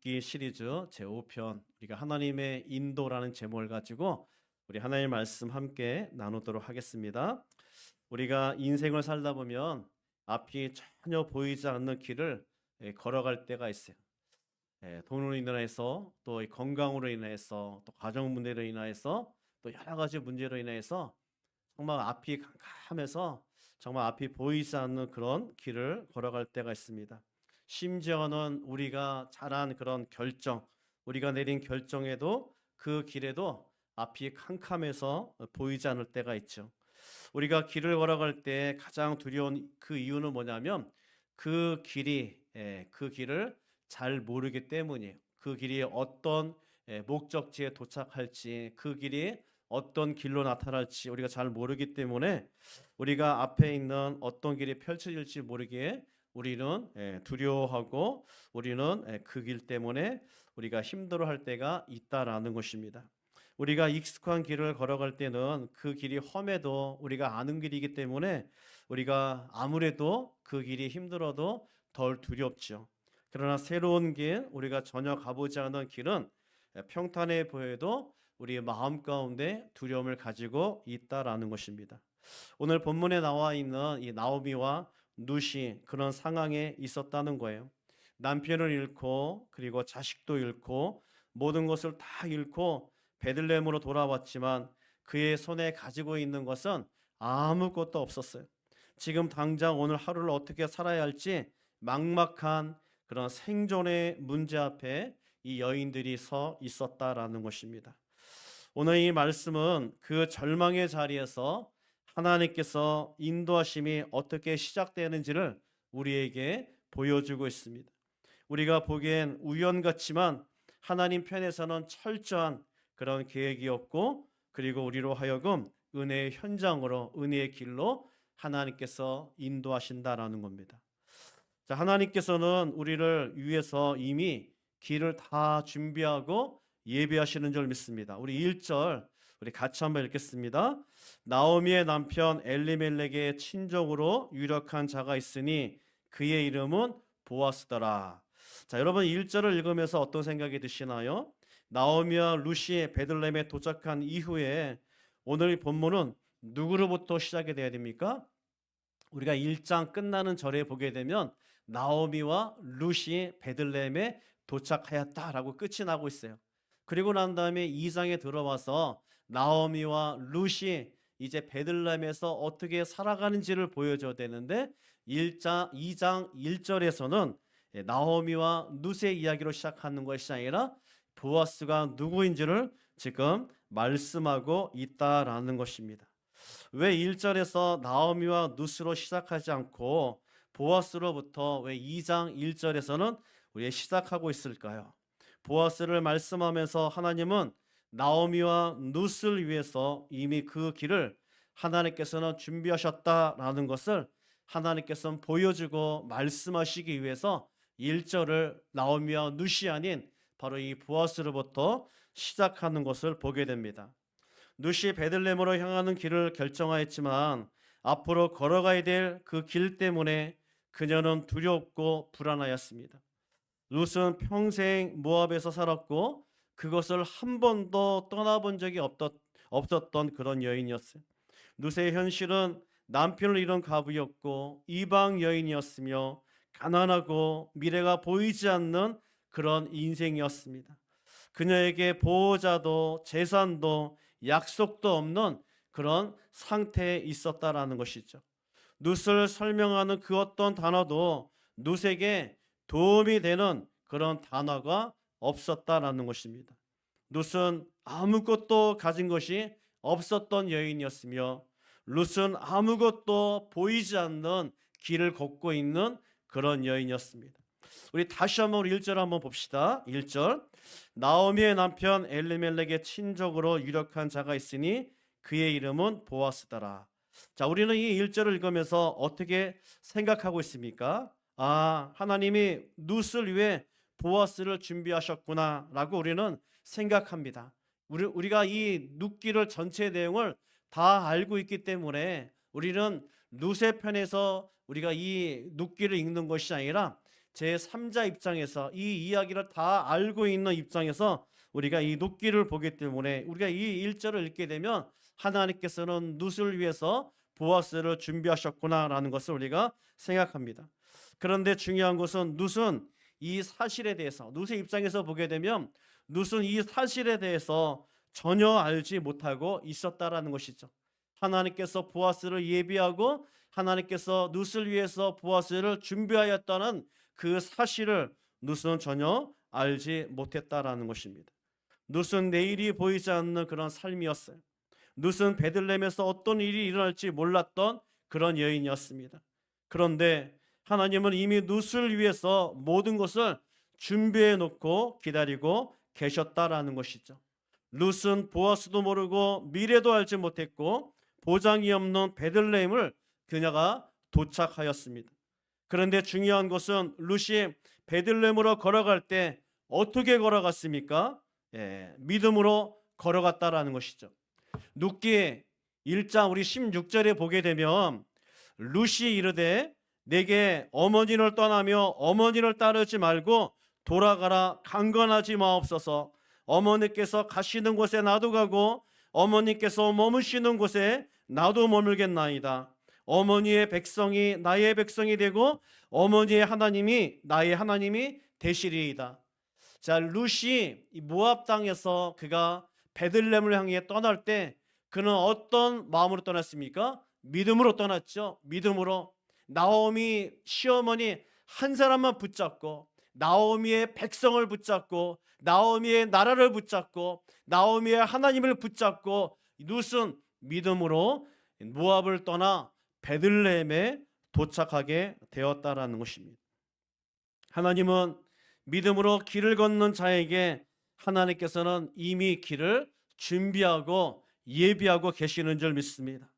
눕기 시리즈 제5편 우리가 하나님의 인도라는 제목을 가지고 우리 하나님의 말씀 함께 나누도록 하겠습니다. 우리가 인생을 살다 보면 앞이 전혀 보이지 않는 길을 걸어갈 때가 있어요. 돈으로 인해서 또 건강으로 인해서 또 가정 문제로 인해서 또 여러 가지 문제로 인해서 정말 앞이 캄캄해서 정말 앞이 보이지 않는 그런 길을 걸어갈 때가 있습니다. 심지어는 우리가 잘한 그런 결정, 우리가 내린 결정에도 그 길에도 앞이 캄캄해서 보이지 않을 때가 있죠. 우리가 길을 걸어갈 때 가장 두려운 그 이유는 뭐냐면 그 길을 잘 모르기 때문이에요. 그 길이 어떤 목적지에 도착할지, 그 길이 어떤 길로 나타날지 우리가 잘 모르기 때문에 우리가 앞에 있는 어떤 길이 펼쳐질지 모르기에 우리는 두려워하고 우리는 그 길 때문에 우리가 힘들어할 때가 있다라는 것입니다. 우리가 익숙한 길을 걸어갈 때는 그 길이 험해도 우리가 아는 길이기 때문에 우리가 아무래도 그 길이 힘들어도 덜 두렵죠. 그러나 새로운 길, 우리가 전혀 가보지 않은 길은 평탄해 보여도 우리의 마음 가운데 두려움을 가지고 있다라는 것입니다. 오늘 본문에 나와 있는 이 나오미와 룻이 그런 상황에 있었다는 거예요. 남편을 잃고 그리고 자식도 잃고 모든 것을 다 잃고 베들레헴으로 돌아왔지만 그의 손에 가지고 있는 것은 아무것도 없었어요. 지금 당장 오늘 하루를 어떻게 살아야 할지 막막한 그런 생존의 문제 앞에 이 여인들이 서 있었다라는 것입니다. 오늘 이 말씀은 그 절망의 자리에서 하나님께서 인도하심이 어떻게 시작되는지를 우리에게 보여주고 있습니다. 우리가 보기엔 우연 같지만 하나님 편에서는 철저한 그런 계획이었고, 그리고 우리로 하여금 은혜의 현장으로, 은혜의 길로 하나님께서 인도하신다라는 겁니다. 자, 하나님께서는 우리를 위해서 이미 길을 다 준비하고 예비하시는 줄 믿습니다. 우리 1절 우리 같이 한번 읽겠습니다. 나오미의 남편 엘리멜렉의 친족으로 유력한 자가 있으니 그의 이름은 보아스더라. 자, 여러분 1절을 읽으면서 어떤 생각이 드시나요? 나오미와 룻이 베들레헴에 도착한 이후에 오늘 본문은 누구로부터 시작이 돼야 됩니까? 우리가 1장 끝나는 절에 보게 되면 나오미와 룻이 베들레헴에 도착하였다라고 끝이 나고 있어요. 그리고 난 다음에 2장에 들어와서 나오미와 룻이 이제 베들레헴에서 어떻게 살아가는지를 보여줘야 되는데 2장 1절에서는 나오미와 룻의 이야기로 시작하는 것이 아니라 보아스가 누구인지를 지금 말씀하고 있다라는 것입니다. 왜 1절에서 나오미와 룻으로 시작하지 않고 보아스로부터 왜 2장 1절에서는 우리 시작하고 있을까요? 보아스를 말씀하면서 하나님은 나오미와 룻을 위해서 이미 그 길을 하나님께서는 준비하셨다라는 것을 하나님께서는 보여주고 말씀하시기 위해서 1절을 나오미와 룻이 아닌 바로 이 보아스로부터 시작하는 것을 보게 됩니다. 룻이 베들레헴으로 향하는 길을 결정하였지만 앞으로 걸어가야 될 그 길 때문에 그녀는 두렵고 불안하였습니다. 룻은 평생 모압에서 살았고 그것을 한 번도 떠나본 적이 없었던 그런 여인이었어요. 룻의 현실은 남편을 잃은 과부였고 이방 여인이었으며 가난하고 미래가 보이지 않는 그런 인생이었습니다. 그녀에게 보호자도 재산도 약속도 없는 그런 상태에 있었다라는 것이죠. 룻을 설명하는 그 어떤 단어도 룻에게 도움이 되는 그런 단어가 없었다라는 것입니다. 룻은 아무것도 가진 것이 없었던 여인이었으며 룻은 아무것도 보이지 않는 길을 걷고 있는 그런 여인이었습니다. 우리 다시 한번 1절 한번 봅시다. 1절 나오미의 남편 엘리멜렉의 친족으로 유력한 자가 있으니 그의 이름은 보아스더라. 자, 우리는 이 1절을 읽으면서 어떻게 생각하고 있습니까? 하나님이 룻을 위해 보아스를 준비하셨구나 라고 우리는 생각합니다. 우리가 이 룻기를 전체 내용을 다 알고 있기 때문에 우리는 룻의 편에서 우리가 이 룻기를 읽는 것이 아니라 제3자 입장에서 이 이야기를 다 알고 있는 입장에서 우리가 이 룻기를 보기 때문에 우리가 이 1절을 읽게 되면 하나님께서는 룻을 위해서 보아스를 준비하셨구나라는 것을 우리가 생각합니다. 그런데 중요한 것은 룻은 이 사실에 대해서, 룻의 입장에서 보게 되면 룻은 이 사실에 대해서 전혀 알지 못하고 있었다라는 것이죠. 하나님께서 보아스를 예비하고 하나님께서 룻을 위해서 보아스를 준비하였다는 그 사실을 룻은 전혀 알지 못했다라는 것입니다. 룻은 내일이 보이지 않는 그런 삶이었어요. 룻은 베들레헴에서 어떤 일이 일어날지 몰랐던 그런 여인이었습니다. 그런데 하나님은 이미 룻을 위해서 모든 것을 준비해 놓고 기다리고 계셨다라는 것이죠. 룻은 보아스도 모르고 미래도 알지 못했고 보장이 없는 베들레헴을 그녀가 도착하였습니다. 그런데 중요한 것은 룻이 베들레헴으로 걸어갈 때 어떻게 걸어갔습니까? 믿음으로 걸어갔다라는 것이죠. 룻기 1장 우리 16절에 보게 되면 룻이 이르되 내게 어머니를 떠나며 어머니를 따르지 말고 돌아가라 강건하지 마옵소서. 어머니께서 가시는 곳에 나도 가고 어머니께서 머무시는 곳에 나도 머물겠나이다. 어머니의 백성이 나의 백성이 되고 어머니의 하나님이 나의 하나님이 되시리이다. 자, 룻이 모압 땅에서 그가 베들레헴을 향해 떠날 때 그는 어떤 마음으로 떠났습니까? 믿음으로 떠났죠. 믿음으로. 나오미 시어머니 한 사람만 붙잡고 나오미의 백성을 붙잡고 나오미의 나라를 붙잡고 나오미의 하나님을 붙잡고 룻은 믿음으로 모압을 떠나 베들레헴에 도착하게 되었다라는 것입니다. 하나님은 믿음으로 길을 걷는 자에게 하나님께서는 이미 길을 준비하고 예비하고 계시는 줄 믿습니다.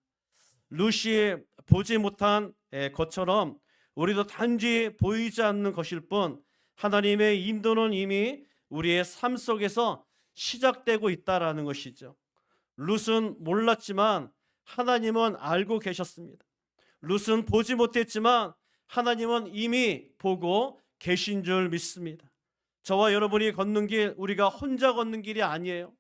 룻이 보지 못한 것처럼 우리도 단지 보이지 않는 것일 뿐 하나님의 인도는 이미 우리의 삶 속에서 시작되고 있다라는 것이죠. 룻은 몰랐지만 하나님은 알고 계셨습니다. 룻은 보지 못했지만 하나님은 이미 보고 계신 줄 믿습니다. 저와 여러분이 걷는 길, 우리가 혼자 걷는 길이 아니에요.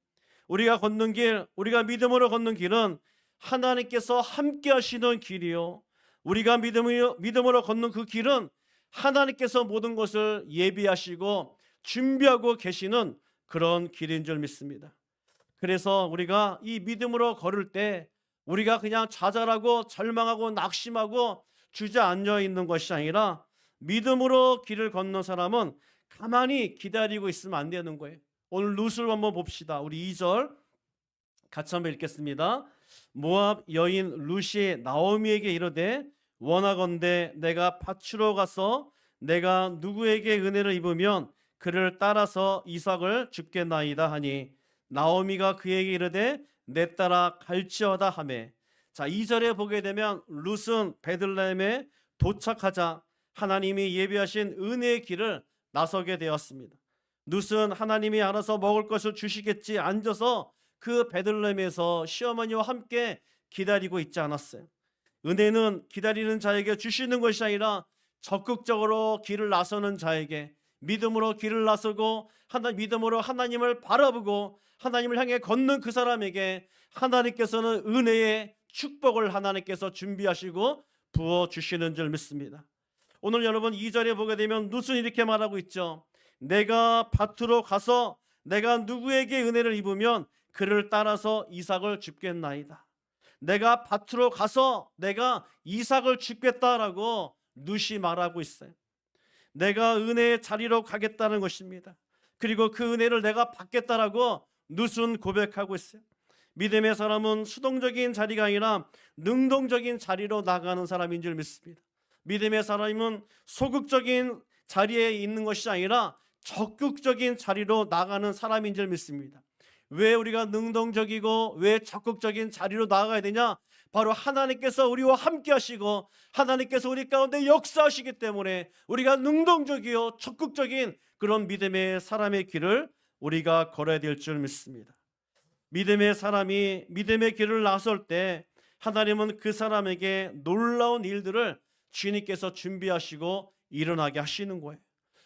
우리가 걷는 길, 우리가 믿음으로 걷는 길은 하나님께서 함께 하시는 길이요. 우리가 믿음으로 걷는 그 길은 하나님께서 모든 것을 예비하시고 준비하고 계시는 그런 길인 줄 믿습니다. 그래서 우리가 이 믿음으로 걸을 때 우리가 그냥 좌절하고 절망하고 낙심하고 주저앉아 있는 것이 아니라 믿음으로 길을 걷는 사람은 가만히 기다리고 있으면 안 되는 거예요. 오늘 룻을 한번 봅시다. 우리 2절 같이 한번 읽겠습니다. 모압 여인 룻이 나오미에게 이르되 원하건대 내가 밭으로 가서 내가 누구에게 은혜를 입으면 그를 따라서 이삭을 줍겠나이다 하니 나오미가 그에게 이르되 내 따라 갈지어다 하매. 자, 2절에 보게 되면 룻은 베들레헴에 도착하자 하나님이 예비하신 은혜의 길을 나서게 되었습니다. 룻은 하나님이 알아서 먹을 것을 주시겠지 앉아서 그 베들레헴에서 시어머니와 함께 기다리고 있지 않았어요. 은혜는 기다리는 자에게 주시는 것이 아니라 적극적으로 길을 나서는 자에게 믿음으로 길을 나서고 믿음으로 하나님을 바라보고 하나님을 향해 걷는 그 사람에게 하나님께서는 은혜의 축복을 하나님께서 준비하시고 부어주시는 줄 믿습니다. 오늘 여러분 2절에 보게 되면 룻은 이렇게 말하고 있죠. 내가 밭으로 가서 내가 누구에게 은혜를 입으면 그를 따라서 이삭을 줍겠나이다. 내가 밭으로 가서 내가 이삭을 줍겠다라고 룻이 말하고 있어요. 내가 은혜의 자리로 가겠다는 것입니다. 그리고 그 은혜를 내가 받겠다라고 룻은 고백하고 있어요. 믿음의 사람은 수동적인 자리가 아니라 능동적인 자리로 나가는 사람인 줄 믿습니다. 믿음의 사람은 소극적인 자리에 있는 것이 아니라 적극적인 자리로 나가는 사람인 줄 믿습니다. 왜 우리가 능동적이고 왜 적극적인 자리로 나가야 되냐? 바로 하나님께서 우리와 함께 하시고 하나님께서 우리 가운데 역사하시기 때문에 우리가 능동적이요 적극적인 그런 믿음의 사람의 길을 우리가 걸어야 될 줄 믿습니다. 믿음의 사람이 믿음의 길을 나설 때 하나님은 그 사람에게 놀라운 일들을 주님께서 준비하시고 일어나게 하시는 거예요.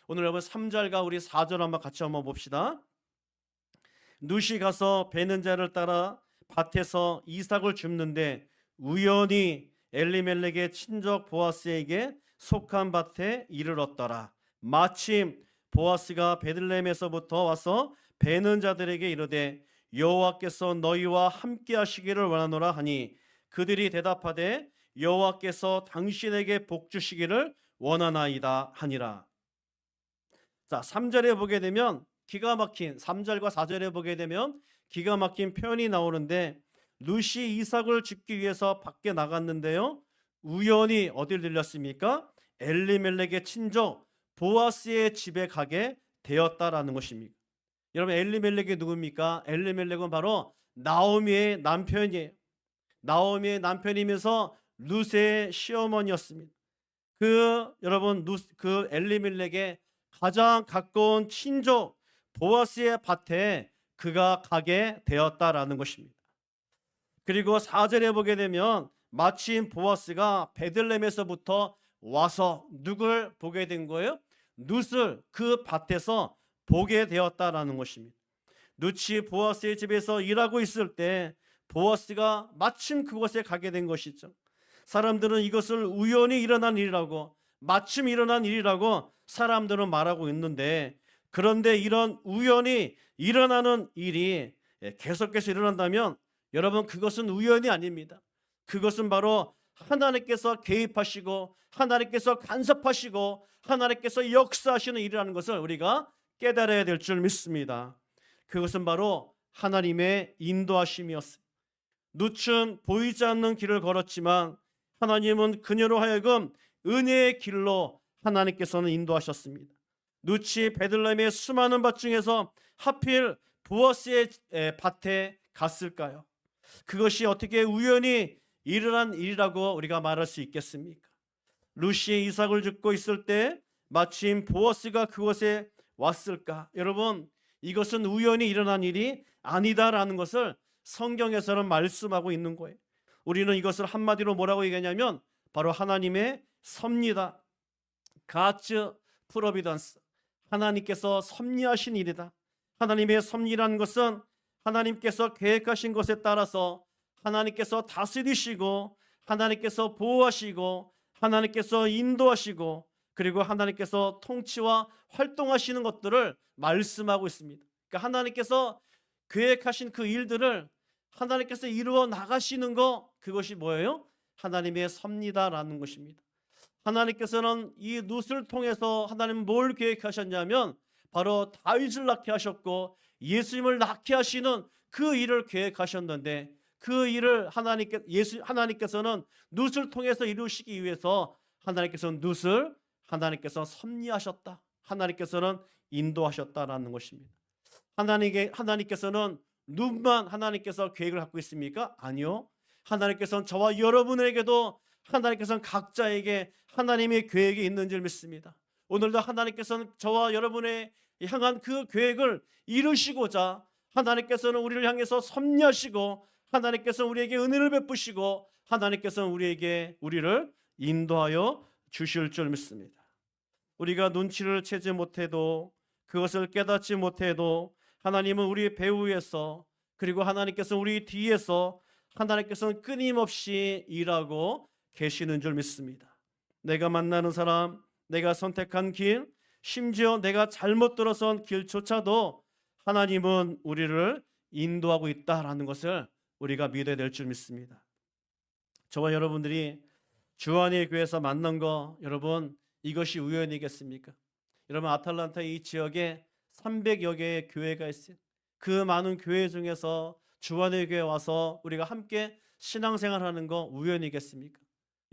오늘 여러분 3절과 우리 4절 한번 같이 한번 봅시다. 룻이 가서 베는 자를 따라 밭에서 이삭을 줍는데 우연히 엘리멜렉의 친족 보아스에게 속한 밭에 이르렀더라. 마침 보아스가 베들레헴에서부터 와서 베는 자들에게 이르되 여호와께서 너희와 함께 하시기를 원하노라 하니 그들이 대답하되 여호와께서 당신에게 복 주시기를 원하나이다 하니라. 자, 3절에 보게 되면 기가 막힌 3절과 4절에 보게 되면 기가 막힌 표현이 나오는데 룻이 이삭을 줍기 위해서 밖에 나갔는데요. 우연히 어딜 들렸습니까? 엘리멜렉의 친족 보아스의 집에 가게 되었다라는 것입니다. 여러분 엘리멜렉이 누굽니까? 엘리멜렉은 바로 나오미의 남편이에요. 나오미의 남편이면서 룻의 시어머니였습니다. 여러분 그 엘리멜렉의 가장 가까운 친족 보아스의 밭에 그가 가게 되었다라는 것입니다. 그리고 4절에 보게 되면 마침 보아스가 베들레헴에서부터 와서 누굴 보게 된 거예요? 룻을 그 밭에서 보게 되었다라는 것입니다. 룻이 보아스의 집에서 일하고 있을 때 보아스가 마침 그곳에 가게 된 것이죠. 사람들은 이것을 우연히 일어난 일이라고 마침 일어난 일이라고 사람들은 말하고 있는데 그런데 이런 우연히 일어나는 일이 계속해서 일어난다면 여러분 그것은 우연이 아닙니다. 그것은 바로 하나님께서 개입하시고 하나님께서 간섭하시고 하나님께서 역사하시는 일이라는 것을 우리가 깨달아야 될 줄 믿습니다. 그것은 바로 하나님의 인도하심이었습니다. 룻은 보이지 않는 길을 걸었지만 하나님은 그녀로 하여금 은혜의 길로 하나님께서는 인도하셨습니다. 룻이 베들레헴의 수많은 밭 중에서 하필 보아스의 밭에 갔을까요? 그것이 어떻게 우연히 일어난 일이라고 우리가 말할 수 있겠습니까? 룻이 이삭을 줍고 있을 때 마침 보아스가 그곳에 왔을까? 여러분 이것은 우연히 일어난 일이 아니다라는 것을 성경에서는 말씀하고 있는 거예요. 우리는 이것을 한마디로 뭐라고 얘기하냐면 바로 하나님의 섭리다. God's providence. 하나님께서 섭리하신 일이다. 하나님의 섭리라는 것은 하나님께서 계획하신 것에 따라서 하나님께서 다스리시고 하나님께서 보호하시고 하나님께서 인도하시고 그리고 하나님께서 통치와 활동하시는 것들을 말씀하고 있습니다. 그러니까 하나님께서 계획하신 그 일들을 하나님께서 이루어 나가시는 것, 그것이 뭐예요? 하나님의 섭리다라는 것입니다. 하나님께서는 이 룻을 통해서 하나님 뭘 계획하셨냐면 바로 다윗을 낳게 하셨고 예수님을 낳게 하시는 그 일을 계획하셨는데 그 일을 하나님께서는 룻을 통해서 이루시기 위해서 하나님께서는 룻을 하나님께서 섭리하셨다. 하나님께서는 인도하셨다라는 것입니다. 하나님께서는 룻만 하나님께서 계획을 갖고 있습니까? 아니요. 하나님께서는 저와 여러분에게도 하나님께서는 각자에게 하나님의 계획이 있는 줄 믿습니다. 오늘도 하나님께서는 저와 여러분의 향한 그 계획을 이루시고자 하나님께서는 우리를 향해서 섭리하시고 하나님께서는 우리에게 은혜를 베푸시고 하나님께서는 우리를 인도하여 주실 줄 믿습니다. 우리가 눈치를 채지 못해도 그것을 깨닫지 못해도 하나님은 우리 배후에서 그리고 하나님께서는 우리 뒤에서 하나님께서는 끊임없이 일하고 계시는 줄 믿습니다. 내가 만나는 사람, 내가 선택한 길, 심지어 내가 잘못 들어선 길조차도 하나님은 우리를 인도하고 있다라는 것을 우리가 믿어야 될 줄 믿습니다. 저와 여러분들이 주안의 교회에서 만난 거 여러분 이것이 우연이겠습니까? 여러분 아틀란타 이 지역에 300여 개의 교회가 있어요. 그 많은 교회 중에서 주안의 교회에 와서 우리가 함께 신앙생활하는 거 우연이겠습니까?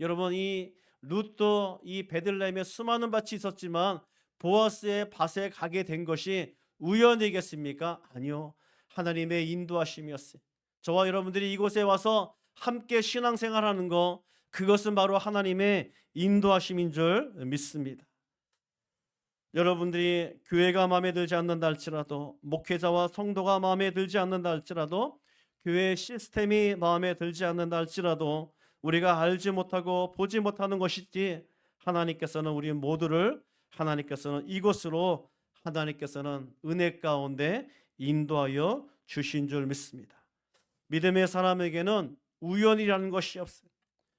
여러분 이 룻도 이 베들레헴에 수많은 밭이 있었지만 보아스의 밭에 가게 된 것이 우연이겠습니까? 아니요. 하나님의 인도하심이었어요. 저와 여러분들이 이곳에 와서 함께 신앙생활하는 거 그것은 바로 하나님의 인도하심인 줄 믿습니다. 여러분들이 교회가 마음에 들지 않는다 할지라도 목회자와 성도가 마음에 들지 않는다 할지라도 교회 시스템이 마음에 들지 않는다 할지라도 우리가 알지 못하고 보지 못하는 것이지 하나님께서는 우리 모두를 하나님께서는 이곳으로 하나님께서는 은혜 가운데 인도하여 주신 줄 믿습니다. 믿음의 사람에게는 우연이라는 것이 없어요.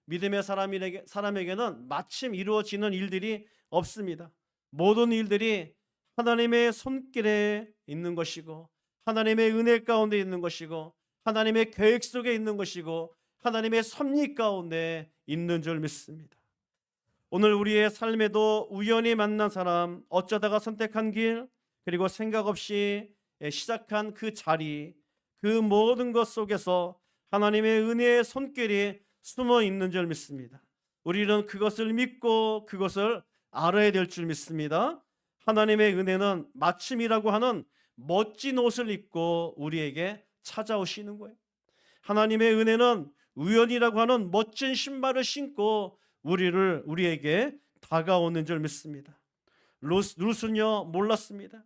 믿음의 사람에게는 마침 이루어지는 일들이 없습니다. 모든 일들이 하나님의 손길에 있는 것이고, 하나님의 은혜 가운데 있는 것이고, 하나님의 계획 속에 있는 것이고, 하나님의 섭리 가운데 있는 줄 믿습니다. 오늘 우리의 삶에도 우연히 만난 사람, 어쩌다가 선택한 길, 그리고 생각 없이 시작한 그 자리, 그 모든 것 속에서 하나님의 은혜의 손길이 숨어 있는 줄 믿습니다. 우리는 그것을 믿고 그것을 알아야 될 줄 믿습니다. 하나님의 은혜는 마침이라고 하는 멋진 옷을 입고 우리에게 찾아오시는 거예요. 하나님의 은혜는 우연이라고 하는 멋진 신발을 신고 우리에게 다가오는 줄 믿습니다. 룻은요 몰랐습니다.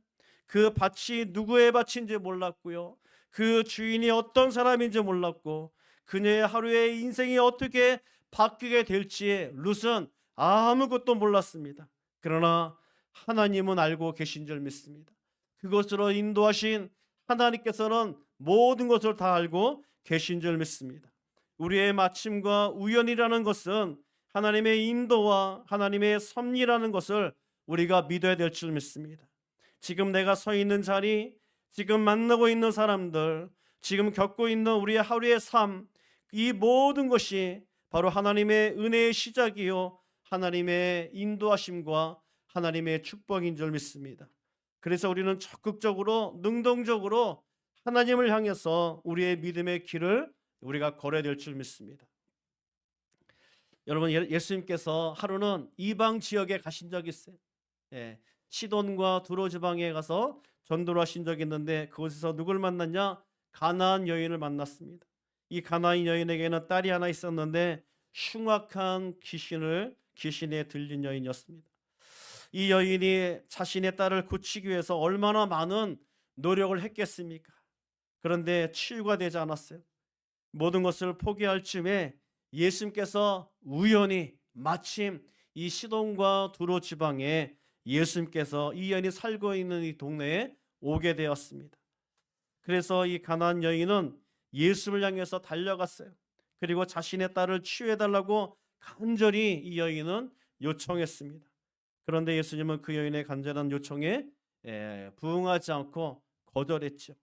그 밭이 누구의 밭인지 몰랐고요, 그 주인이 어떤 사람인지 몰랐고, 그녀의 하루의 인생이 어떻게 바뀌게 될지 룻은 아무것도 몰랐습니다. 그러나 하나님은 알고 계신 줄 믿습니다. 그것으로 인도하신 하나님께서는 모든 것을 다 알고 계신 줄 믿습니다. 우리의 마침과 우연이라는 것은 하나님의 인도와 하나님의 섭리라는 것을 우리가 믿어야 될 줄 믿습니다. 지금 내가 서 있는 자리, 지금 만나고 있는 사람들, 지금 겪고 있는 우리의 하루의 삶, 이 모든 것이 바로 하나님의 은혜의 시작이요, 하나님의 인도하심과 하나님의 축복인 줄 믿습니다. 그래서 우리는 적극적으로, 능동적으로 하나님을 향해서 우리의 믿음의 길을 우리가 걸어야 될 줄 믿습니다. 여러분, 예수님께서 하루는 이방 지역에 가신 적이 있어요. 시돈과 두로 지방에 가서 전도를 하신 적이 있는데, 그곳에서 누굴 만났냐? 가나안 여인을 만났습니다. 이 가나안 여인에게는 딸이 하나 있었는데 흉악한 귀신에 들린 여인이었습니다. 이 여인이 자신의 딸을 고치기 위해서 얼마나 많은 노력을 했겠습니까? 그런데 치유가 되지 않았어요. 모든 것을 포기할 즈음에 예수님께서 우연히 마침 이 시돈과 두로 지방에 예수님께서 이 여인이 살고 있는 이 동네에 오게 되었습니다. 그래서 이 가나안 여인은 예수를 향해서 달려갔어요. 그리고 자신의 딸을 치유해달라고 간절히 이 여인은 요청했습니다. 그런데 예수님은 그 여인의 간절한 요청에 부응하지 않고 거절했죠.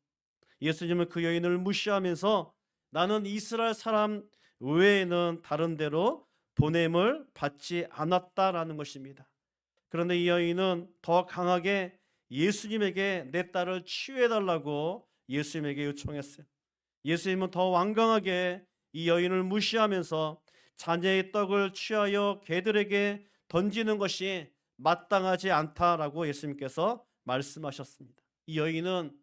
예수님은 그 여인을 무시하면서 나는 이스라엘 사람 외에는 다른 데로 보냄을 받지 않았다라는 것입니다. 그런데 이 여인은 더 강하게 예수님에게 내 딸을 치유해달라고 예수님에게 요청했어요. 예수님은 더 완강하게 이 여인을 무시하면서 자녀의 떡을 취하여 개들에게 던지는 것이 마땅하지 않다라고 예수님께서 말씀하셨습니다. 이 여인은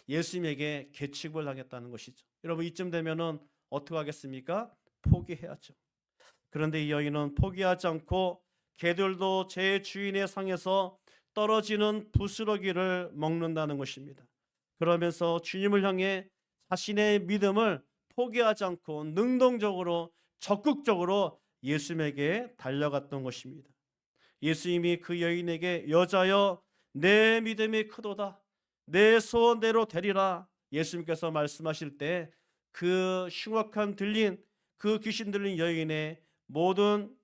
예수님에게 계칙을 당했다는 것이죠. 여러분, 이쯤 되면은 어떻게 하겠습니까? 포기해야죠. 그런데 이 여인은 포기하지 않고 개들도 제 주인의 상에서 떨어지는 부스러기를 먹는다는 것입니다. 그러면서 주님을 향해 자신의 믿음을 포기하지 않고 능동적으로, 적극적으로 예수님에게 달려갔던 것입니다. 예수님이 그 여인에게 여자여 내 믿음이 크도다, 내 소원대로 되리라 예수님께서 말씀하실 때 그 흉악한 그 귀신 들린 여인의 모든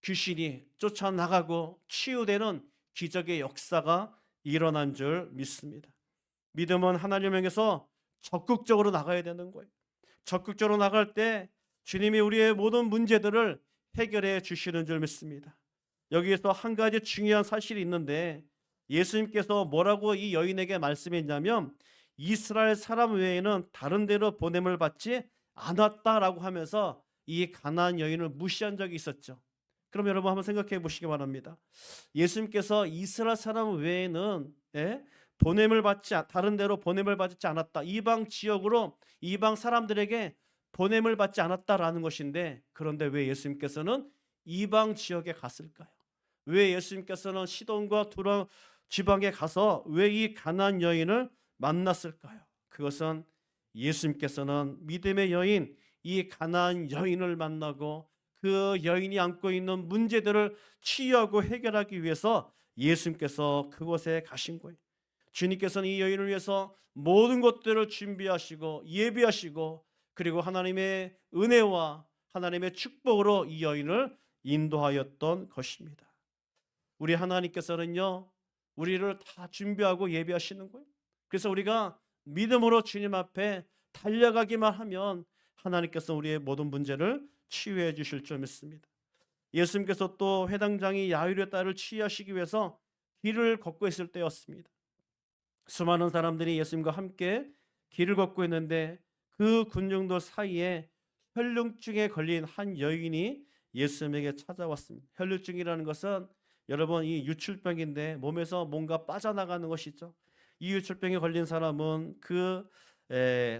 귀신이 쫓아나가고 치유되는 기적의 역사가 일어난 줄 믿습니다. 믿음은 하나님 향해서 적극적으로 나가야 되는 거예요. 적극적으로 나갈 때 주님이 우리의 모든 문제들을 해결해 주시는 줄 믿습니다. 여기에서 한 가지 중요한 사실이 있는데, 예수님께서 뭐라고 이 여인에게 말씀했냐면 이스라엘 사람 외에는 다른 데로 보냄을 받지 않았다라고 하면서 이 가나안 여인을 무시한 적이 있었죠. 그럼 여러분 한번 생각해 보시기 바랍니다. 예수님께서 이스라엘 사람 외에는 다른 데로 보냄을 받지 않았다, 이방 지역으로 이방 사람들에게 보냄을 받지 않았다라는 것인데, 그런데 왜 예수님께서는 이방 지역에 갔을까요? 왜 예수님께서는 시돈과 두로 지방에 가서 왜 이 가나안 여인을 만났을까요? 그것은 예수님께서는 믿음의 여인 이 가나안 여인을 만나고 그 여인이 안고 있는 문제들을 치유하고 해결하기 위해서 예수님께서 그곳에 가신 거예요. 주님께서는 이 여인을 위해서 모든 것들을 준비하시고 예비하시고, 그리고 하나님의 은혜와 하나님의 축복으로 이 여인을 인도하였던 것입니다. 우리 하나님께서는요, 우리를 다 준비하고 예비하시는 거예요. 그래서 우리가 믿음으로 주님 앞에 달려가기만 하면 하나님께서 우리의 모든 문제를 치유해 주실 줄 믿습니다. 예수님께서 또 회당장이 야이로의 딸을 치유하시기 위해서 길을 걷고 있을 때였습니다. 수많은 사람들이 예수님과 함께 길을 걷고 있는데 그 군중들 사이에 혈루증에 걸린 한 여인이 예수님에게 찾아왔습니다. 혈루증이라는 것은 여러분, 이 유출병인데 몸에서 뭔가 빠져나가는 것이죠. 이 유출병에 걸린 사람은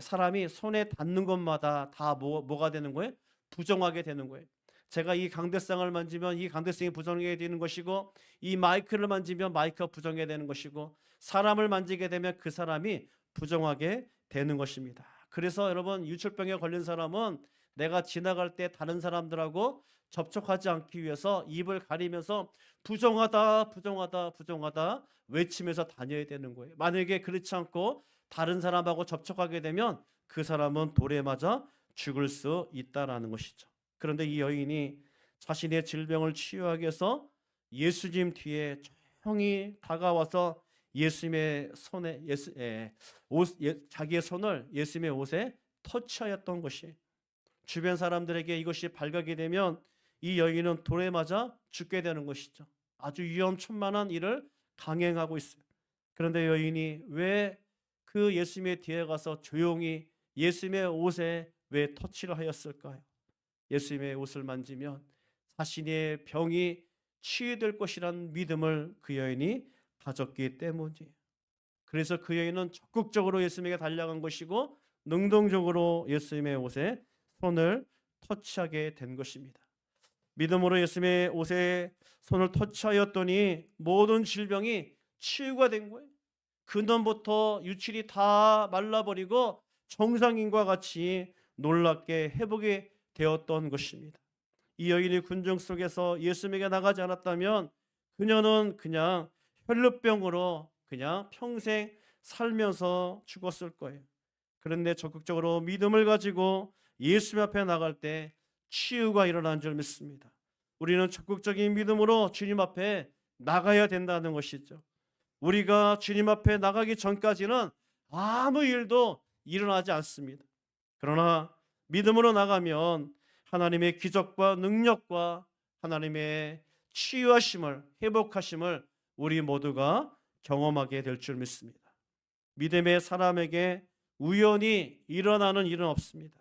사람이 손에 닿는 것마다 다 뭐가 되는 거예요? 부정하게 되는 거예요. 제가 이 강대상을 만지면 이 강대상이 부정하게 되는 것이고, 이 마이크를 만지면 마이크가 부정하게 되는 것이고, 사람을 만지게 되면 그 사람이 부정하게 되는 것입니다. 그래서 여러분, 유출병에 걸린 사람은 내가 지나갈 때 다른 사람들하고 접촉하지 않기 위해서 입을 가리면서 부정하다, 부정하다, 부정하다 외치면서 다녀야 되는 거예요. 만약에 그렇지 않고 다른 사람하고 접촉하게 되면 그 사람은 돌에 맞아 죽을 수 있다라는 것이죠. 그런데 이 여인이 자신의 질병을 치유하기 위해서 예수님 뒤에 조용히 다가와서 예수님의 손에 자기의 손을 예수님의 옷에 터치하였던 것이, 주변 사람들에게 이것이 발각이 되면 이 여인은 돌에 맞아 죽게 되는 것이죠. 아주 위험천만한 일을 강행하고 있어요. 그런데 여인이 왜 그 예수님의 뒤에 가서 조용히 예수님의 옷에 왜 터치를 하였을까요? 예수님의 옷을 만지면 자신의 병이 치유될 것이라는 믿음을 그 여인이 가졌기 때문이에요. 그래서 그 여인은 적극적으로 예수님에게 달려간 것이고 능동적으로 예수님의 옷에 손을 터치하게 된 것입니다. 믿음으로 예수님의 옷에 손을 터치하였더니 모든 질병이 치유가 된 거예요. 근원부터 유출이 다 말라버리고 정상인과 같이 놀랍게 회복이 되었던 것입니다. 이 여인이 군중 속에서 예수님에게 나가지 않았다면 그녀는 그냥 혈루병으로 그냥 평생 살면서 죽었을 거예요. 그런데 적극적으로 믿음을 가지고 예수님 앞에 나갈 때 치유가 일어난 줄 믿습니다. 우리는 적극적인 믿음으로 주님 앞에 나가야 된다는 것이죠. 우리가 주님 앞에 나가기 전까지는 아무 일도 일어나지 않습니다. 그러나 믿음으로 나가면 하나님의 기적과 능력과 하나님의 치유하심을, 회복하심을 우리 모두가 경험하게 될 줄 믿습니다. 믿음의 사람에게 우연히 일어나는 일은 없습니다.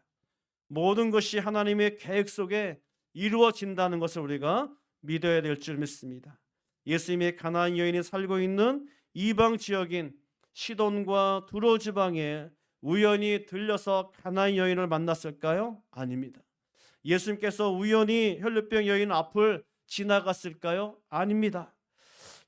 모든 것이 하나님의 계획 속에 이루어진다는 것을 우리가 믿어야 될 줄 믿습니다. 예수님의 가나안 여인이 살고 있는 이방 지역인 시돈과 두로 지방에 우연히 들려서 가나안 여인을 만났을까요? 아닙니다. 예수님께서 우연히 혈루병 여인 앞을 지나갔을까요? 아닙니다.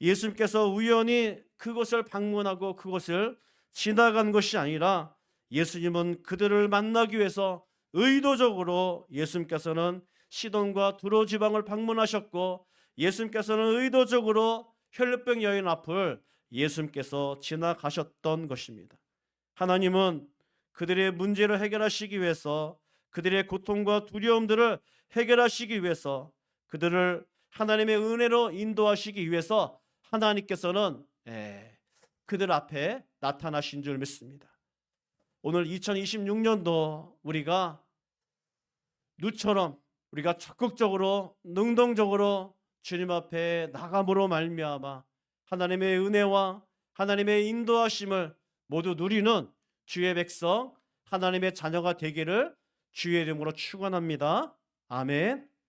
예수님께서 우연히 그곳을 방문하고 그곳을 지나간 것이 아니라 예수님은 그들을 만나기 위해서 의도적으로 예수님께서는 시돈과 두로 지방을 방문하셨고, 예수님께서는 의도적으로 혈루병 여인 앞을 예수님께서 지나가셨던 것입니다. 하나님은 그들의 문제를 해결하시기 위해서, 그들의 고통과 두려움들을 해결하시기 위해서, 그들을 하나님의 은혜로 인도하시기 위해서 하나님께서는 그들 앞에 나타나신 줄 믿습니다. 오늘 2026년도 우리가 누처럼 우리가 적극적으로 능동적으로 주님 앞에 나감으로 말미암아 하나님의 은혜와 하나님의 인도하심을 모두 누리는 주의 백성, 하나님의 자녀가 되기를 주의 이름으로 축원합니다. 아멘.